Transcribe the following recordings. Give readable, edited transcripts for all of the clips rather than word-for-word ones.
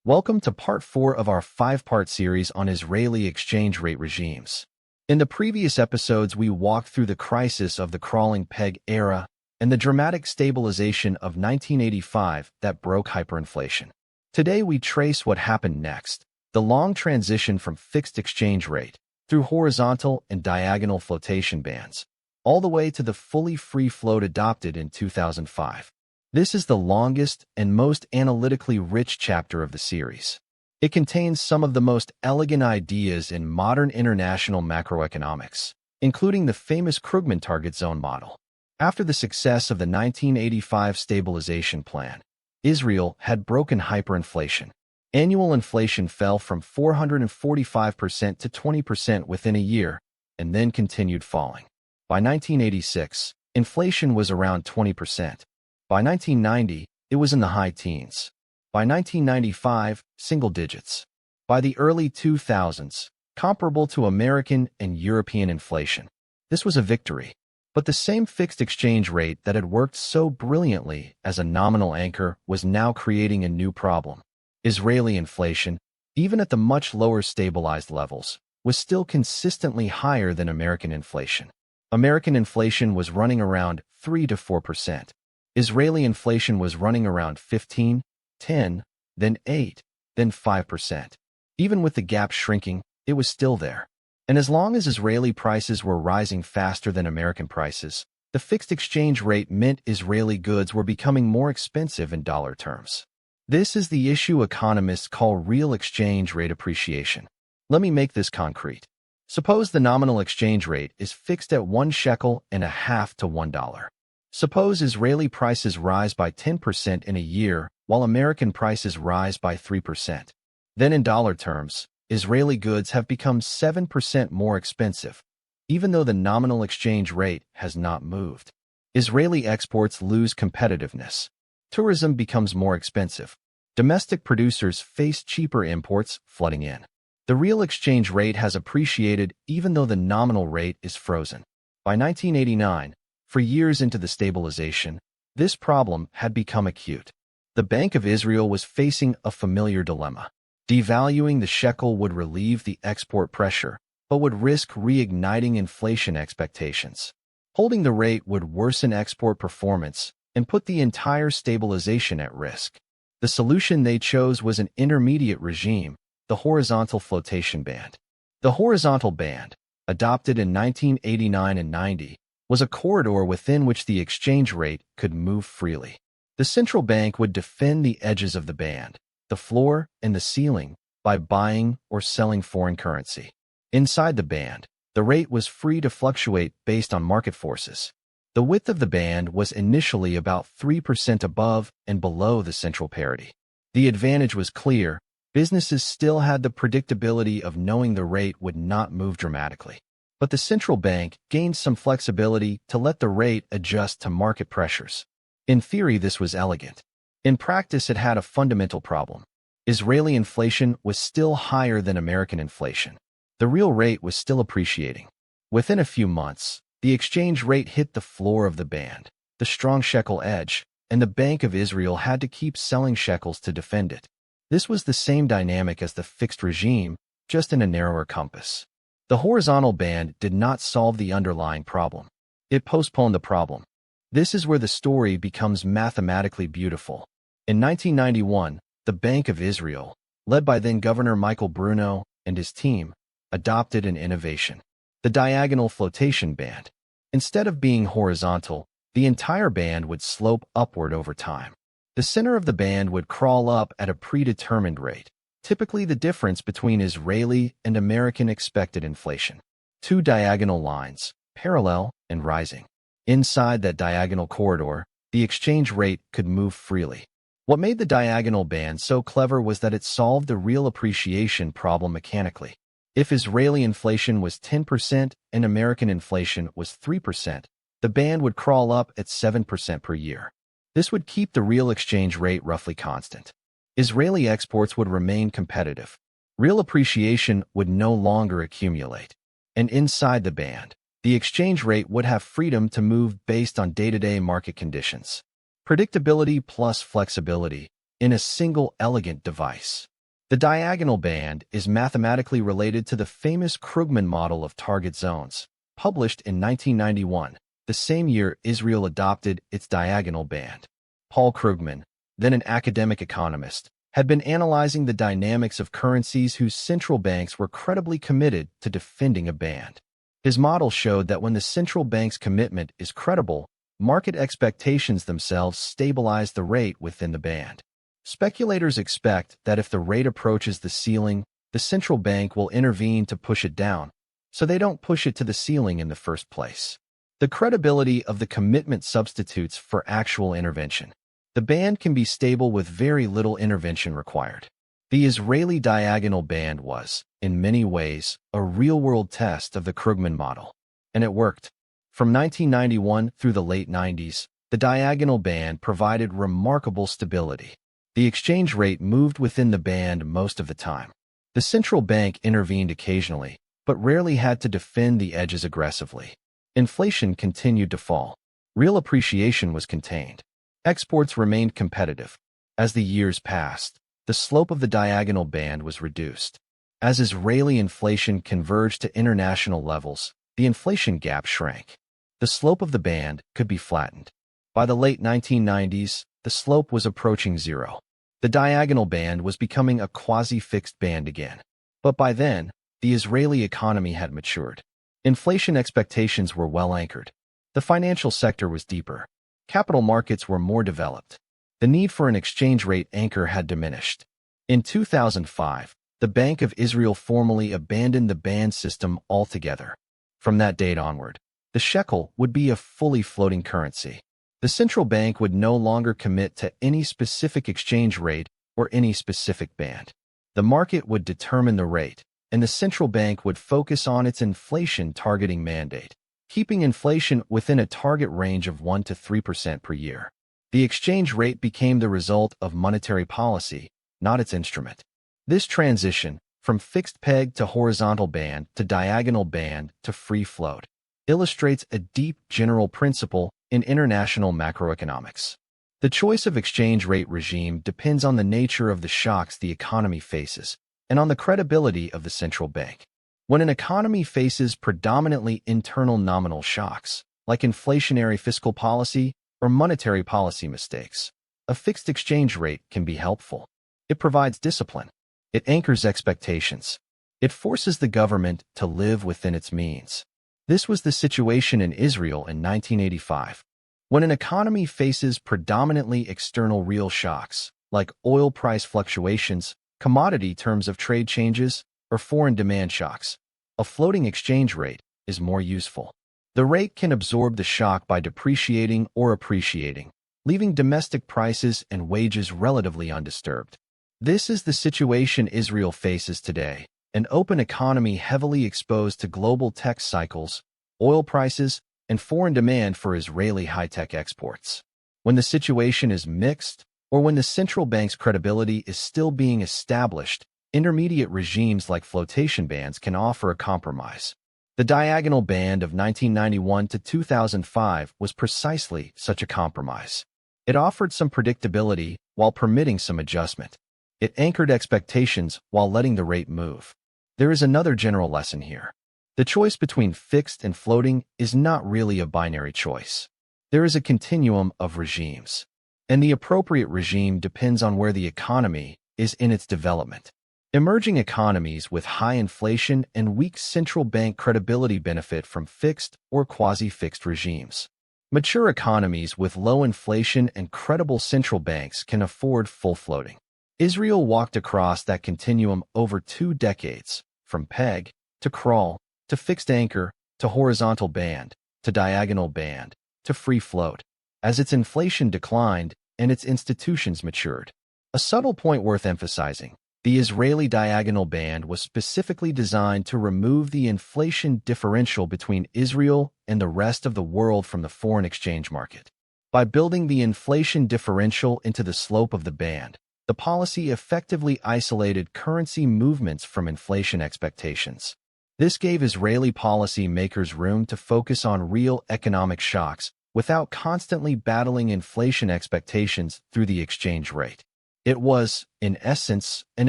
Welcome to part 4 of our 5-part series on Israeli exchange rate regimes. In the previous episodes, we walked through the crisis of the crawling peg era and the dramatic stabilization of 1985 that broke hyperinflation. Today, we trace what happened next, the long transition from fixed exchange rate through horizontal and diagonal flotation bands, all the way to the fully free float adopted in 2005. This is the longest and most analytically rich chapter of the series. It contains some of the most elegant ideas in modern international macroeconomics, including the famous Krugman target zone model. After the success of the 1985 stabilization plan, Israel had broken hyperinflation. Annual inflation fell from 445% to 20% within a year, and then continued falling. By 1986, inflation was around 20%. By 1990, it was in the high teens. By 1995, single digits. By the early 2000s, comparable to American and European inflation. This was a victory. But the same fixed exchange rate that had worked so brilliantly as a nominal anchor was now creating a new problem. Israeli inflation, even at the much lower stabilized levels, was still consistently higher than American inflation. American inflation was running around 3 to 4%. Israeli inflation was running around 15, 10, then 8, then 5%. Even with the gap shrinking, it was still there. And as long as Israeli prices were rising faster than American prices, the fixed exchange rate meant Israeli goods were becoming more expensive in dollar terms. This is the issue economists call real exchange rate appreciation. Let me make this concrete. Suppose the nominal exchange rate is fixed at 1 shekel and a half to $1. Suppose Israeli prices rise by 10% in a year, while American prices rise by 3%. Then in dollar terms, Israeli goods have become 7% more expensive, even though the nominal exchange rate has not moved. Israeli exports lose competitiveness. Tourism becomes more expensive. Domestic producers face cheaper imports flooding in. The real exchange rate has appreciated even though the nominal rate is frozen. By 1989, for years into the stabilization, this problem had become acute. The Bank of Israel was facing a familiar dilemma. Devaluing the shekel would relieve the export pressure, but would risk reigniting inflation expectations. Holding the rate would worsen export performance and put the entire stabilization at risk. The solution they chose was an intermediate regime, the horizontal flotation band. The horizontal band, adopted in 1989 and 90, was a corridor within which the exchange rate could move freely. The central bank would defend the edges of the band, the floor and the ceiling, by buying or selling foreign currency. Inside the band, the rate was free to fluctuate based on market forces. The width of the band was initially about 3% above and below the central parity. The advantage was clear. Businesses still had the predictability of knowing the rate would not move dramatically. But the central bank gained some flexibility to let the rate adjust to market pressures. In theory, this was elegant. In practice, it had a fundamental problem. Israeli inflation was still higher than American inflation. The real rate was still appreciating. Within a few months, the exchange rate hit the floor of the band, the strong shekel edge, and the Bank of Israel had to keep selling shekels to defend it. This was the same dynamic as the fixed regime, just in a narrower compass. The horizontal band did not solve the underlying problem. It postponed the problem. This is where the story becomes mathematically beautiful. In 1991, the Bank of Israel, led by then-Governor Michael Bruno and his team, adopted an innovation: the diagonal flotation band. Instead of being horizontal, the entire band would slope upward over time. The center of the band would crawl up at a predetermined rate, typically the difference between Israeli and American expected inflation. 2 diagonal lines, parallel and rising. Inside that diagonal corridor, the exchange rate could move freely. What made the diagonal band so clever was that it solved the real appreciation problem mechanically. If Israeli inflation was 10% and American inflation was 3%, the band would crawl up at 7% per year. This would keep the real exchange rate roughly constant. Israeli exports would remain competitive. Real appreciation would no longer accumulate. And inside the band, the exchange rate would have freedom to move based on day-to-day market conditions. Predictability plus flexibility. in a single elegant device. The diagonal band is mathematically related to the famous Krugman model of target zones, published in 1991, the same year Israel adopted its diagonal band. Paul Krugman, then an academic economist, had been analyzing the dynamics of currencies whose central banks were credibly committed to defending a band. His model showed that when the central bank's commitment is credible, market expectations themselves stabilize the rate within the band. Speculators expect that if the rate approaches the ceiling, the central bank will intervene to push it down, so they don't push it to the ceiling in the first place. The credibility of the commitment substitutes for actual intervention. The band can be stable with very little intervention required. The Israeli diagonal band was, in many ways, a real-world test of the Krugman model. And it worked. From 1991 through the late 90s, the diagonal band provided remarkable stability. The exchange rate moved within the band most of the time. The central bank intervened occasionally, but rarely had to defend the edges aggressively. Inflation continued to fall. Real appreciation was contained. Exports remained competitive. As the years passed, the slope of the diagonal band was reduced. As Israeli inflation converged to international levels, the inflation gap shrank. The slope of the band could be flattened. By the late 1990s, the slope was approaching zero. The diagonal band was becoming a quasi-fixed band again. But by then, the Israeli economy had matured. Inflation expectations were well anchored. The financial sector was deeper. Capital markets were more developed. The need for an exchange rate anchor had diminished. In 2005, the Bank of Israel formally abandoned the band system altogether. From that date onward, the shekel would be a fully floating currency. The central bank would no longer commit to any specific exchange rate or any specific band. The market would determine the rate, and the central bank would focus on its inflation targeting mandate, keeping inflation within a target range of 1 to 3% per year. The exchange rate became the result of monetary policy, not its instrument. This transition, from fixed peg to horizontal band to diagonal band to free float, illustrates a deep general principle in international macroeconomics. The choice of exchange rate regime depends on the nature of the shocks the economy faces and on the credibility of the central bank. When an economy faces predominantly internal nominal shocks, like inflationary fiscal policy or monetary policy mistakes, a fixed exchange rate can be helpful. It provides discipline. It anchors expectations. It forces the government to live within its means. This was the situation in Israel in 1985. When an economy faces predominantly external real shocks, like oil price fluctuations, commodity terms of trade changes, or foreign demand shocks, a floating exchange rate is more useful. The rate can absorb the shock by depreciating or appreciating, leaving domestic prices and wages relatively undisturbed. This is the situation Israel faces today, an open economy heavily exposed to global tech cycles, oil prices, and foreign demand for Israeli high-tech exports. When the situation is mixed, or when the central bank's credibility is still being established, intermediate regimes like flotation bands can offer a compromise. The diagonal band of 1991 to 2005 was precisely such a compromise. It offered some predictability while permitting some adjustment. It anchored expectations while letting the rate move. There is another general lesson here. The choice between fixed and floating is not really a binary choice. There is a continuum of regimes, and the appropriate regime depends on where the economy is in its development. Emerging economies with high inflation and weak central bank credibility benefit from fixed or quasi-fixed regimes. Mature economies with low inflation and credible central banks can afford full floating. Israel walked across that continuum over 2 decades, from peg to crawl to fixed anchor to horizontal band to diagonal band to free float, as its inflation declined and its institutions matured. A subtle point worth emphasizing: the Israeli diagonal band was specifically designed to remove the inflation differential between Israel and the rest of the world from the foreign exchange market. By building the inflation differential into the slope of the band, the policy effectively isolated currency movements from inflation expectations. This gave Israeli policy makers room to focus on real economic shocks without constantly battling inflation expectations through the exchange rate. It was, in essence, an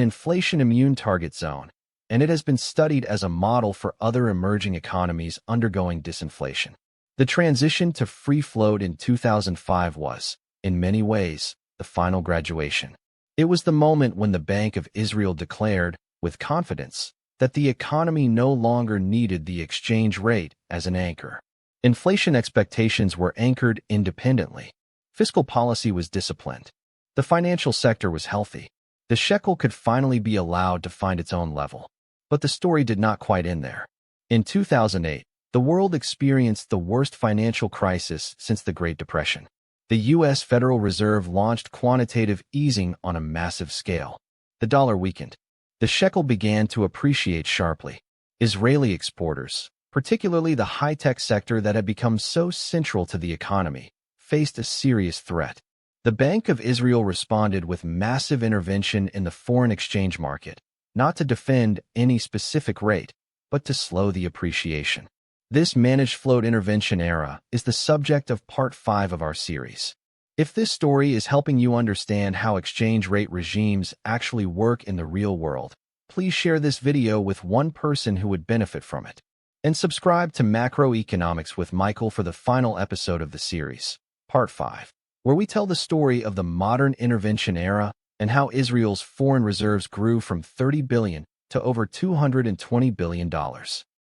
inflation-immune target zone, and it has been studied as a model for other emerging economies undergoing disinflation. The transition to free float in 2005 was, in many ways, the final graduation. It was the moment when the Bank of Israel declared, with confidence, that the economy no longer needed the exchange rate as an anchor. Inflation expectations were anchored independently. Fiscal policy was disciplined. The financial sector was healthy. The shekel could finally be allowed to find its own level. But the story did not quite end there. In 2008, the world experienced the worst financial crisis since the Great Depression. The U.S. Federal Reserve launched quantitative easing on a massive scale. The dollar weakened. The shekel began to appreciate sharply. Israeli exporters, particularly the high-tech sector that had become so central to the economy, faced a serious threat. The Bank of Israel responded with massive intervention in the foreign exchange market, not to defend any specific rate, but to slow the appreciation. This managed float intervention era is the subject of Part 5 of our series. If this story is helping you understand how exchange rate regimes actually work in the real world, please share this video with one person who would benefit from it. And subscribe to Macroeconomics with Michael for the final episode of the series, Part 5, where we tell the story of the modern intervention era and how Israel's foreign reserves grew from $30 billion to over $220 billion.